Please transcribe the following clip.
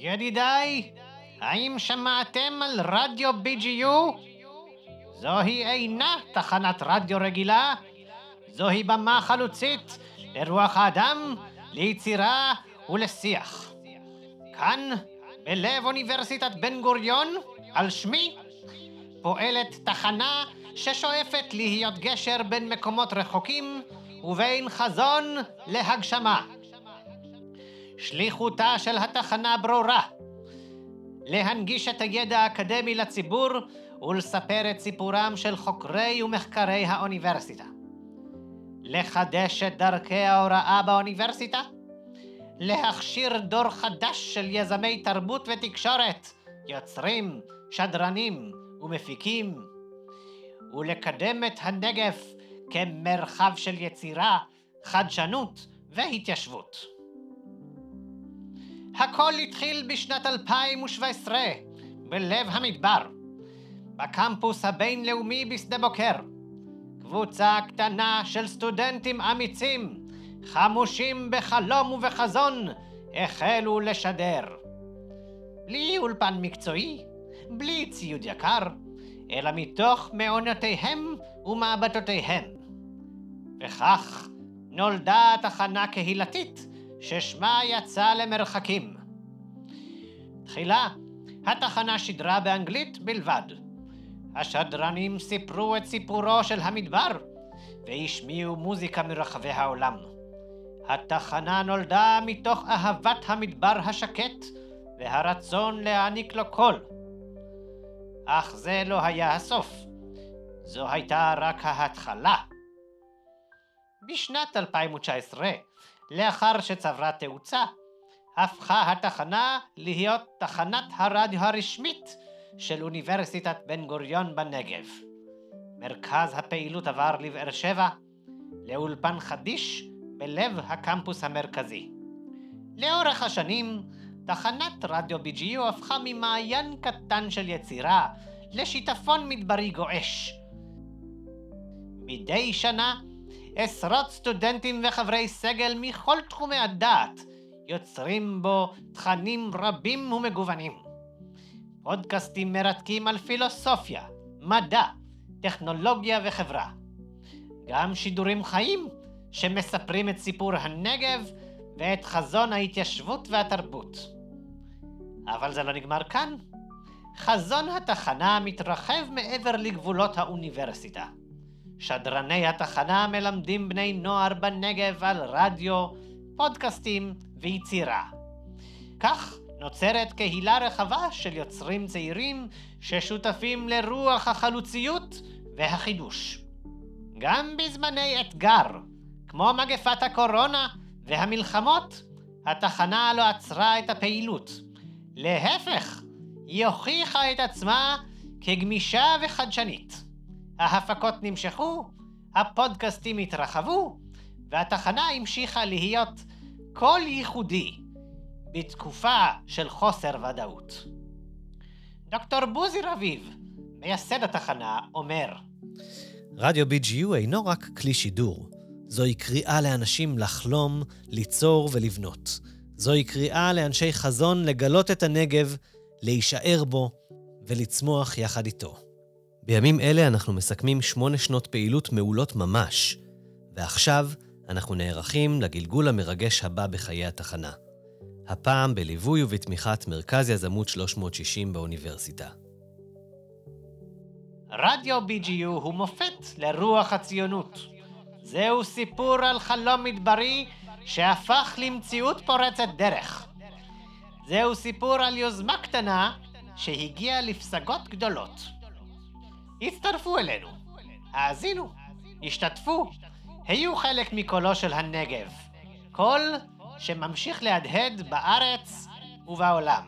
ידידיי, האם שמעתם על רדיו BGU? זוהי אינה תחנת רדיו רגילה, זוהי במה חלוצית לרוח האדם, ליצירה ולשיח. כאן, בלב אוניברסיטת בן גוריון, על שמי, פועלת תחנה ששואפת להיות גשר בין מקומות רחוקים ובין חזון להגשמה. שליחותה של התחנה ברורה, להנגיש את הידע האקדמי לציבור ולספר את סיפורם של חוקרי ומחקרי האוניברסיטה. לחדש את דרכי ההוראה באוניברסיטה, להכשיר דור חדש של יזמי תרבות ותקשורת, יוצרים, שדרנים ומפיקים, ולקדם את הנגב כמרחב של יצירה, חדשנות והתיישבות. הכל התחיל בשנת 2017, בלב המדבר, בקמפוס הבינלאומי בשדה בוקר. קבוצה קטנה של סטודנטים אמיצים, חמושים בחלום ובחזון, החלו לשדר. בלי אולפן מקצועי, בלי ציוד יקר, אלא מתוך מעונותיהם ומעבדותיהם. וכך נולדה תחנה קהילתית ששמה יצא למרחקים. תחילה, התחנה שידרה באנגלית בלבד. השדרנים סיפרו את סיפורו של המדבר והשמיעו מוזיקה מרחבי העולם. התחנה נולדה מתוך אהבת המדבר השקט והרצון להעניק לו קול. אך זה לא היה הסוף. זו הייתה רק ההתחלה. בשנת 2019, לאחר שצברה תאוצה, הפכה התחנה להיות תחנת הרדיו הרשמית של אוניברסיטת בן גוריון בנגב. מרכז הפעילות עבר לבאר שבע, לאולפן חדיש בלב הקמפוס המרכזי. לאורך השנים, תחנת רדיו BGU הפכה ממעיין קטן של יצירה לשיטפון מדברי גועש. מדי שנה, עשרות סטודנטים וחברי סגל מכל תחומי הדעת יוצרים בו תכנים רבים ומגוונים. פודקאסטים מרתקים על פילוסופיה, מדע, טכנולוגיה וחברה. גם שידורים חיים שמספרים את סיפור הנגב ואת חזון ההתיישבות והתרבות. אבל זה לא נגמר כאן. חזון התחנה מתרחב מעבר לגבולות האוניברסיטה. שדרני התחנה מלמדים בני נוער בנגב על רדיו, פודקאסטים ויצירה. כך נוצרת קהילה רחבה של יוצרים צעירים ששותפים לרוח החלוציות והחידוש. גם בזמני אתגר, כמו מגפת הקורונה והמלחמות, התחנה לא עצרה את הפעילות. להפך, היא הוכיחה את עצמה כגמישה וחדשנית. ההפקות נמשכו, הפודקאסטים התרחבו, והתחנה המשיכה להיות קול ייחודי בתקופה של חוסר ודאות. דוקטור בוזי רביב, מייסד התחנה, אומר: רדיו BGU אינו רק כלי שידור. זוהי קריאה לאנשים לחלום, ליצור ולבנות. זוהי קריאה לאנשי חזון לגלות את הנגב, להישאר בו ולצמוח יחד איתו. בימים אלה אנחנו מסכמים 8 שנות פעילות מעולות ממש, ועכשיו אנחנו נערכים לגלגול המרגש הבא בחיי התחנה. הפעם בליווי ובתמיכת מרכז יזמות 360 באוניברסיטה. רדיו BGU הוא מופת לרוח הציונות. זהו סיפור על חלום מדברי שהפך למציאות פורצת דרך. זהו סיפור על יוזמה קטנה שהגיעה לפסגות גדולות. הצטרפו אלינו, האזינו, השתתפו, היו חלק מקולו של הנגב, קול שממשיך להדהד בארץ ובעולם.